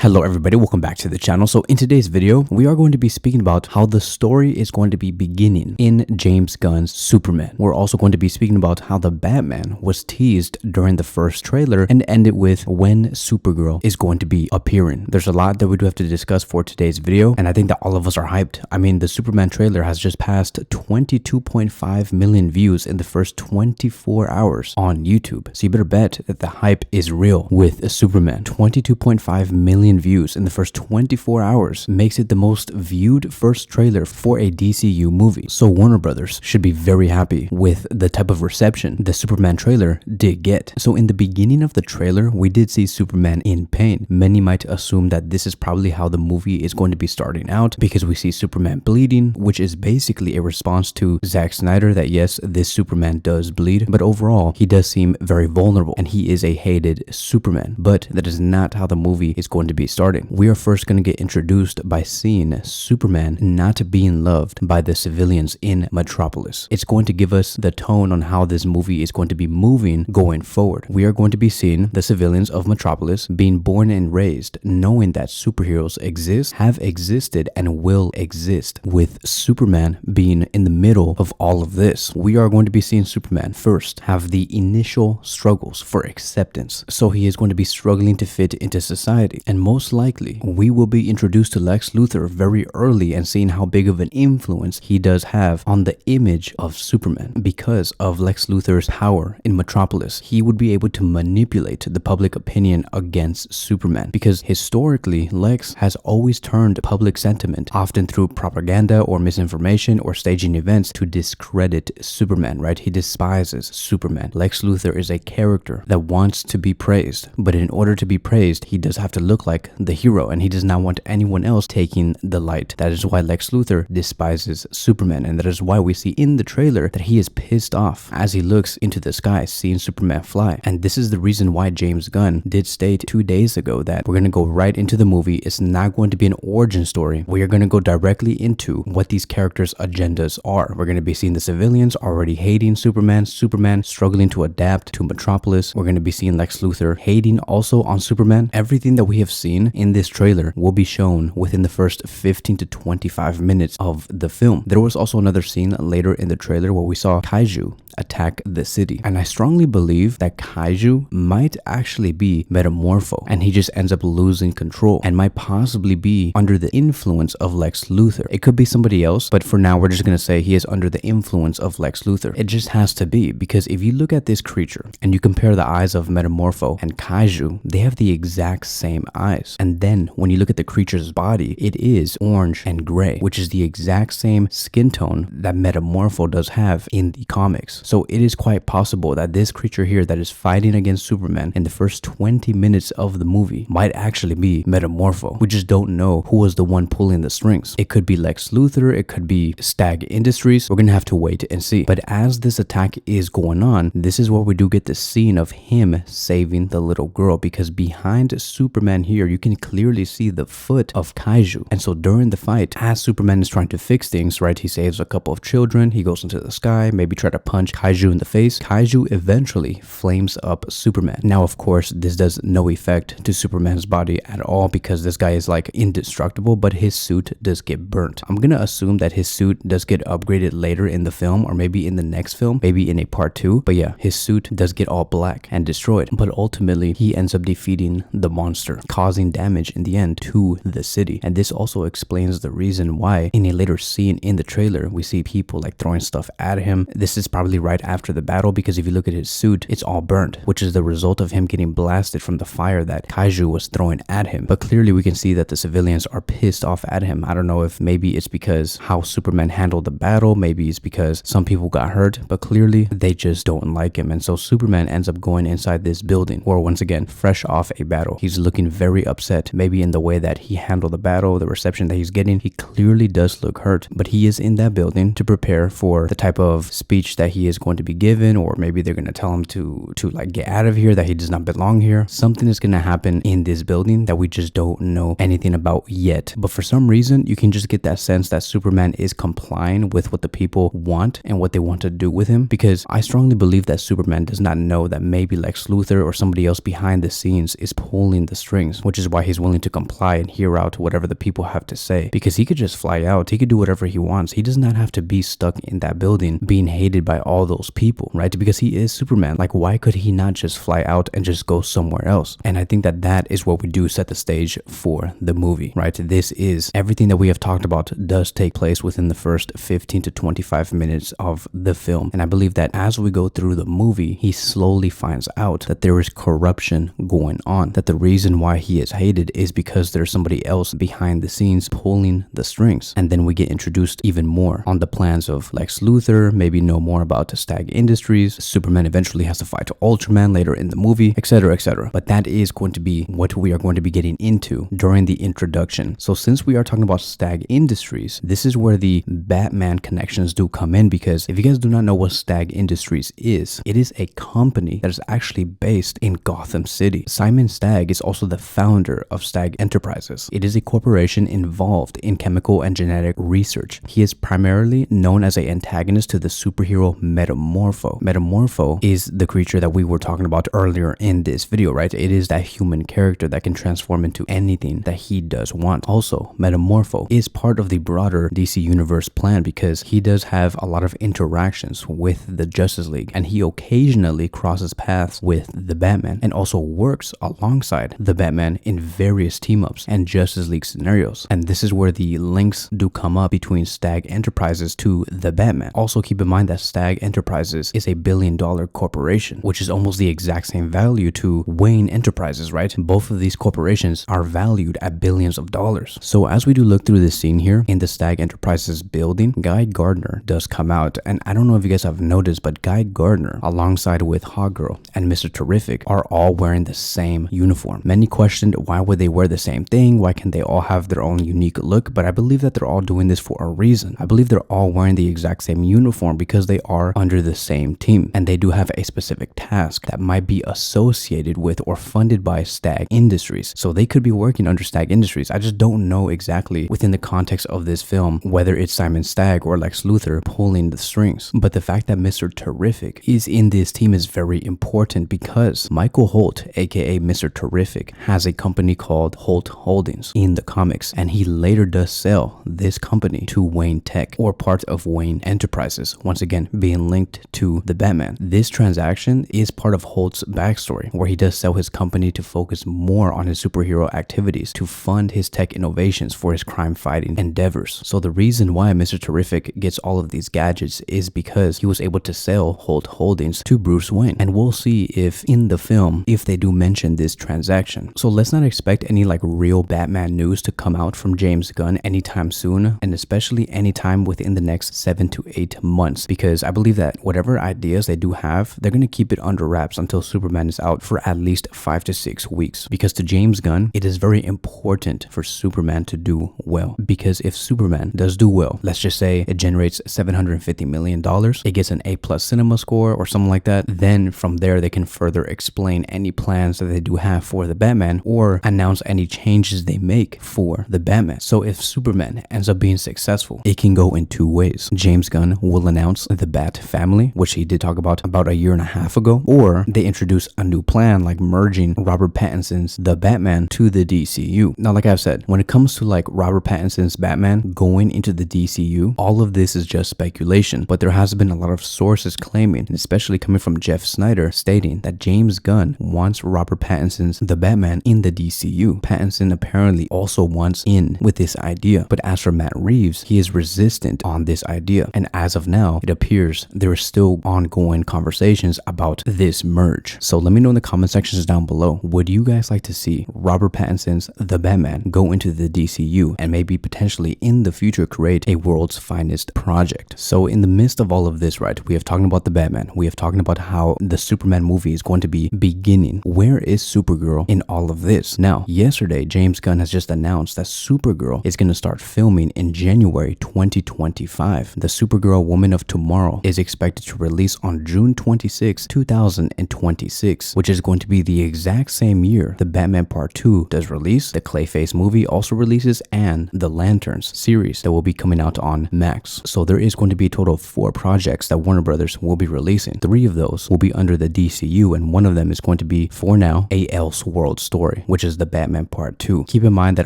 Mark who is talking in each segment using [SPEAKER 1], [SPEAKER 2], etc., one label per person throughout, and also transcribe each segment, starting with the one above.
[SPEAKER 1] Hello everybody, welcome back to the channel. So in today's video, we are going to be speaking about how the story is going to be beginning in James Gunn's Superman. We're also going to be speaking about how the Batman was teased during the first trailer and ended with when Supergirl is going to be appearing. There's a lot that we do have to discuss for today's video, and I think that all of us are hyped. I mean, the Superman trailer has just passed 22.5 million views in the first 24 hours on YouTube. So you better bet that the hype is real with Superman. 22.5 million views in the first 24 hours makes it the most viewed first trailer for a DCU movie. So Warner Brothers should be very happy with the type of reception the Superman trailer did get. So in the beginning of the trailer, we did see Superman in pain. Many might assume that this is probably how the movie is going to be starting out because we see Superman bleeding, which is basically a response to Zack Snyder that yes, this Superman does bleed, but overall he does seem very vulnerable and he is a hated Superman. But that is not how the movie is going to be starting. We are first going to get introduced by seeing Superman not being loved by the civilians in Metropolis. It's going to give us the tone on how this movie is going to be moving going forward. We are going to be seeing the civilians of Metropolis being born and raised knowing that superheroes exist, have existed, and will exist, with Superman being in the middle of all of this. We are going to be seeing Superman first have the initial struggles for acceptance. So he is going to be struggling to fit into society, and most likely we will be introduced to Lex Luthor very early and seeing how big of an influence he does have on the image of Superman. Because of Lex Luthor's power in Metropolis, he would be able to manipulate the public opinion against Superman, because historically Lex has always turned public sentiment, often through propaganda or misinformation or staging events, to discredit Superman, right? He despises Superman. Lex Luthor is a character that wants to be praised, but in order to be praised, he does have to look like the hero, and he does not want anyone else taking the light. That is why Lex Luthor despises Superman, and that is why we see in the trailer that he is pissed off as he looks into the sky seeing Superman fly. And this is the reason why James Gunn did state 2 days ago that we're going to go right into the movie. It's not going to be an origin story. We are going to go directly into what these characters' agendas are. We're going to be seeing the civilians already hating Superman, Superman struggling to adapt to Metropolis. We're going to be seeing Lex Luthor hating also on Superman. Everything that we have seen in this trailer will be shown within the first 15 to 25 minutes of the film. There was also another scene later in the trailer where we saw Kaiju attack the city, and I strongly believe that Kaiju might actually be Metamorpho, and he just ends up losing control and might possibly be under the influence of Lex Luthor. It could be somebody else, but for now we're just going to say he is under the influence of Lex Luthor. It just has to be, because if you look at this creature and you compare the eyes of Metamorpho and Kaiju, they have the exact same eyes. And then when you look at the creature's body, it is orange and gray, which is the exact same skin tone that Metamorpho does have in the comics. So it is quite possible that this creature here that is fighting against Superman in the first 20 minutes of the movie might actually be Metamorpho. We just don't know who was the one pulling the strings. It could be Lex Luthor, it could be Stag Industries. We're gonna have to wait and see. But as this attack is going on, this is where we do get the scene of him saving the little girl, because behind Superman here you can clearly see the foot of Kaiju. And so during the fight, as Superman is trying to fix things, right, he saves a couple of children, he goes into the sky, maybe try to punch Kaiju in the face. Kaiju eventually flames up Superman. Now of course this does no effect to Superman's body at all, because this guy is like indestructible, but his suit does get burnt. I'm gonna assume that his suit does get upgraded later in the film, or maybe in the next film, maybe in a part 2. But yeah, his suit does get all black and destroyed, but ultimately he ends up defeating the monster, causing damage in the end to the city. And this also explains the reason why in a later scene in the trailer we see people like throwing stuff at him. This is probably right after the battle, because if you look at his suit, it's all burnt, which is the result of him getting blasted from the fire that Kaiju was throwing at him. But clearly we can see that the civilians are pissed off at him. I don't know if maybe it's because how Superman handled the battle, maybe it's because some people got hurt, but clearly they just don't like him. And so Superman ends up going inside this building, or once again fresh off a battle. He's looking very upset, maybe in the way that he handled the battle, the reception that he's getting. He clearly does look hurt, but he is in that building to prepare for the type of speech that he is going to be given, or maybe they're going to tell him to like get out of here, that he does not belong here. Something is going to happen in this building that we just don't know anything about yet. But for some reason, you can just get that sense that Superman is complying with what the people want and what they want to do with him, because I strongly believe that Superman does not know that maybe Lex Luthor or somebody else behind the scenes is pulling the strings, which is why he's willing to comply and hear out whatever the people have to say, because he could just fly out. He could do whatever he wants. He does not have to be stuck in that building being hated by all those people, right? Because he is Superman. Like, why could he not just fly out and just go somewhere else? And I think that that is what we do set the stage for the movie, right? This is everything that we have talked about does take place within the first 15 to 25 minutes of the film. And I believe that as we go through the movie, he slowly finds out that there is corruption going on, that the reason why he is hated is because there's somebody else behind the scenes pulling the strings. And then we get introduced even more on the plans of Lex Luthor, maybe know more about Stag Industries. Superman eventually has to fight Ultraman later in the movie, etc., etc. But that is going to be what we are going to be getting into during the introduction. So since we are talking about Stag Industries, this is where the Batman connections do come in, because if you guys do not know what Stag Industries is, it is a company that is actually based in Gotham City. Simon Stagg is also the founder of Stag Enterprises. It is a corporation involved in chemical and genetic research. He is primarily known as an antagonist to the superhero Metamorpho. Metamorpho is the creature that we were talking about earlier in this video, right? It is that human character that can transform into anything that he does want. Also, Metamorpho is part of the broader DC Universe plan because he does have a lot of interactions with the Justice League, and he occasionally crosses paths with the Batman and also works alongside the Batman in various team-ups and Justice League scenarios. And this is where the links do come up between Stag Enterprises to the Batman. Also keep in mind that Stag Enterprises is a billion-dollar corporation, which is almost the exact same value to Wayne Enterprises, right? Both of these corporations are valued at billions of dollars. So as we do look through this scene here in the Stag Enterprises building, Guy Gardner does come out, and I don't know if you guys have noticed, but Guy Gardner alongside with Hawkgirl and Mr. Terrific are all wearing the same uniform. Many questioned why would they wear the same thing, why can't they all have their own unique look, but I believe that they're all doing this for a reason. I believe they're all wearing the exact same uniform because they are under the same team, and they do have a specific task that might be associated with or funded by Stag Industries. So they could be working under Stag Industries. I just don't know exactly within the context of this film whether it's Simon Stagg or Lex Luthor pulling the strings. But the fact that Mr. Terrific is in this team is very important because Michael Holt, aka Mr. Terrific, has a company called Holt Holdings in the comics, and he later does sell this company to Wayne Tech, or part of Wayne Enterprises, once again being linked to the Batman. This transaction is part of Holt's backstory, where he does sell his company to focus more on his superhero activities to fund his tech innovations for his crime fighting endeavors. So the reason why Mr. Terrific gets all of these gadgets is because he was able to sell Holt Holdings to Bruce Wayne, and we'll see if in the film if they do mention this transaction. So let's not expect any like real Batman news to come out from James Gunn anytime soon, and especially anytime within the next 7 to 8 months, because I believe that whatever ideas they do have, they're going to keep it under wraps until Superman is out for at least 5 to 6 weeks. Because to James Gunn, it is very important for Superman to do well, because if Superman does do well, let's just say it generates $750 million, it gets an A+ cinema score or something like that, then from there they can further explain any plans that they do have for the Batman or announce any changes they make for the Batman. So if Superman ends up being successful, it can go in two ways. James Gunn will announce the Bat family, which he did talk about a year and a half ago, or they introduce a new plan like merging Robert Pattinson's The Batman to the DCU. Now, like I've said, when it comes to like Robert Pattinson's Batman going into the DCU, all of this is just speculation, but there has been a lot of sources claiming, and especially coming from Jeff Snyder, stating that James Gunn wants Robert Pattinson's The Batman in the DCU. Pattinson apparently also wants in with this idea, but as for Matt Reeves, he is resistant on this idea, and as of now, it appears there are still ongoing conversations about this merge. So let me know in the comment sections down below, would you guys like to see Robert Pattinson's The Batman go into the DCU and maybe potentially in the future create a world's finest project? So in the midst of all of this, right, we have talking about the Batman, we have talking about how the Superman movie is going to be beginning. Where is Supergirl in all of this? Now, yesterday, James Gunn has just announced that Supergirl is going to start filming in January 2025. The Supergirl Woman of Tomorrow is expected to release on June 26, 2026, which is going to be the exact same year the Batman Part 2 does release, the Clayface movie also releases, and the Lanterns series that will be coming out on Max. So there is going to be a total of 4 projects that Warner Brothers will be releasing. 3 of those will be under the DCU, and one of them is going to be, for now, a Elseworld story. story, which is the Batman Part 2. Keep in mind that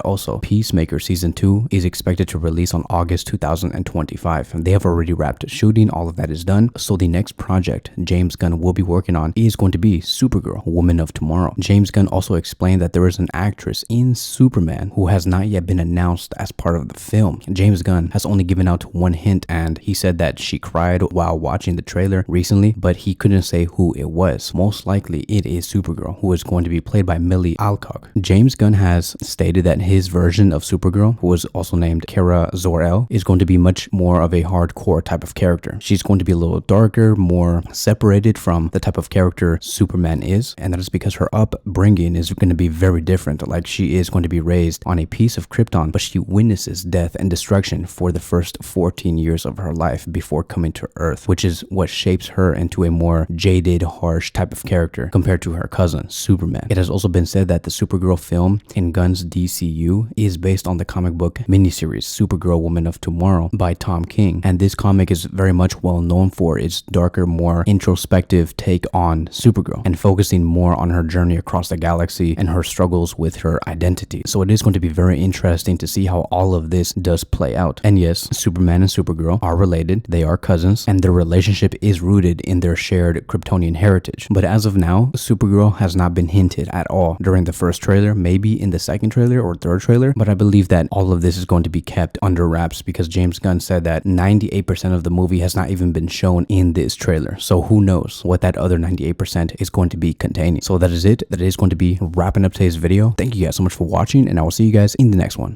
[SPEAKER 1] also Peacemaker Season 2 is expected to release on August 2025. They have already wrapped shooting, all of that is done. So the next project James Gunn will be working on is going to be Supergirl, Woman of Tomorrow. James Gunn also explained that there is an actress in Superman who has not yet been announced as part of the film. James Gunn has only given out one hint, and he said that she cried while watching the trailer recently, but he couldn't say who it was. Most likely it is Supergirl, who is going to be played by Millie Alcock. James Gunn has stated that his version of Supergirl, who was also named Kara Zor-El, is going to be much more of a hardcore type of character. She's going to be a little darker, more separated from the type of character Superman is, and that is because her upbringing is going to be very different. Like, she is going to be raised on a piece of Krypton, but she witnesses death and destruction for the first 14 years of her life before coming to Earth, which is what shapes her into a more jaded, harsh type of character compared to her cousin, Superman. It has also been said that the Supergirl film in Gunn's DCU is based on the comic book miniseries Supergirl, Woman of Tomorrow by Tom King, and this comic is very much well known for its darker, more introspective take on Supergirl and focusing more on her journey across the galaxy and her struggles with her identity. So it is going to be very interesting to see how all of this does play out. And yes, Superman and Supergirl are related, they are cousins, and their relationship is rooted in their shared Kryptonian heritage. But as of now, Supergirl has not been hinted at all during the first trailer, maybe in the second trailer or third trailer, but I believe that all of this is going to be kept under wraps because James Gunn said that 98% of the movie has not even been shown in this trailer. So who knows what that other 98% is going to be containing. So that is it. That is going to be wrapping up today's video. Thank you guys so much for watching, and I will see you guys in the next one.